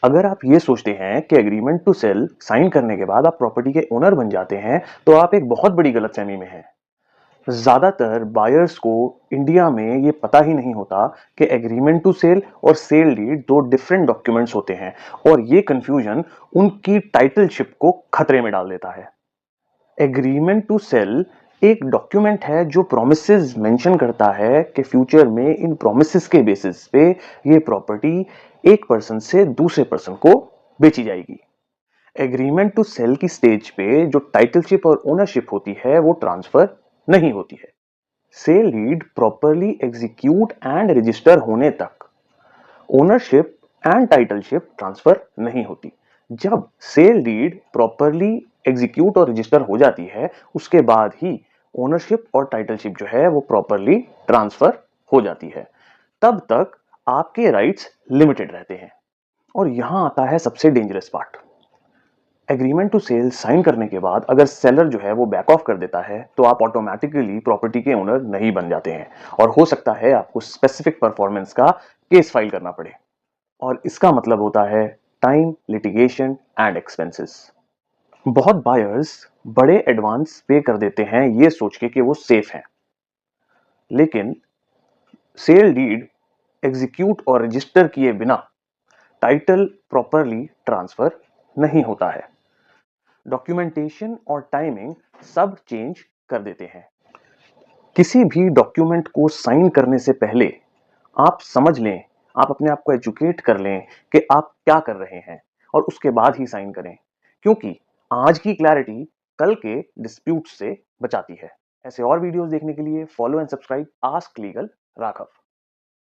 अगर आप ये सोचते हैं कि एग्रीमेंट टू सेल साइन करने के बाद आप प्रॉपर्टी के ओनर बन जाते हैं, तो आप एक बहुत बड़ी गलतफहमी में हैं। ज्यादातर बायर्स को इंडिया में ये पता ही नहीं होता कि एग्रीमेंट टू सेल और सेल डीड दो डिफरेंट डॉक्यूमेंट्स होते हैं और ये कंफ्यूजन उनकी टाइटलशिप को खतरे में डाल देता है। एग्रीमेंट टू सेल एक डॉक्यूमेंट है जो प्रोमिसेस मेंशन करता है कि फ्यूचर में इन प्रोमिसेस के बेसिस पे ये प्रॉपर्टी एक पर्सन से दूसरे पर्सन को बेची जाएगी। एग्रीमेंट टू सेल की स्टेज पे जो टाइटलशिप और ओनरशिप होती है वो ट्रांसफर नहीं होती है। Sale deed properly execute and register होने तक ओनरशिप एंड टाइटलशिप ट्रांसफर नहीं होती। जब सेल डीड प्रॉपरली एग्जीक्यूट और रजिस्टर हो जाती है, उसके बाद ही ओनरशिप और टाइटलशिप जो है वो प्रॉपरली ट्रांसफर हो जाती है। तब तक आपके राइट्स लिमिटेड रहते हैं। और यहां आता है सबसे dangerous part. Agreement to sale sign करने के बाद अगर सेलर जो है वो बैक ऑफ कर देता है, तो आप ऑटोमेटिकली प्रॉपर्टी के ओनर नहीं बन जाते हैं और हो सकता है आपको स्पेसिफिक परफॉर्मेंस का केस फाइल करना पड़े। और इसका मतलब होता है टाइम, लिटिगेशन एंड एक्सपेंसेस। बहुत बायर्स बड़े एडवांस पे कर देते हैं ये सोच के कि वो सेफ हैं, लेकिन सेल डीड एग्जीक्यूट और रजिस्टर किए बिना टाइटल प्रॉपरली ट्रांसफर नहीं होता है। डॉक्यूमेंटेशन और टाइमिंग सब चेंज कर देते हैं। किसी भी डॉक्यूमेंट को साइन करने से पहले आप समझ लें, आप अपने आप को एजुकेट कर लें कि आप क्या कर रहे हैं और उसके बाद ही साइन करें, क्योंकि आज की क्लैरिटी कल के डिस्प्यूट से बचाती है। ऐसे और वीडियोस देखने के लिए follow and subscribe ask legal Raghav.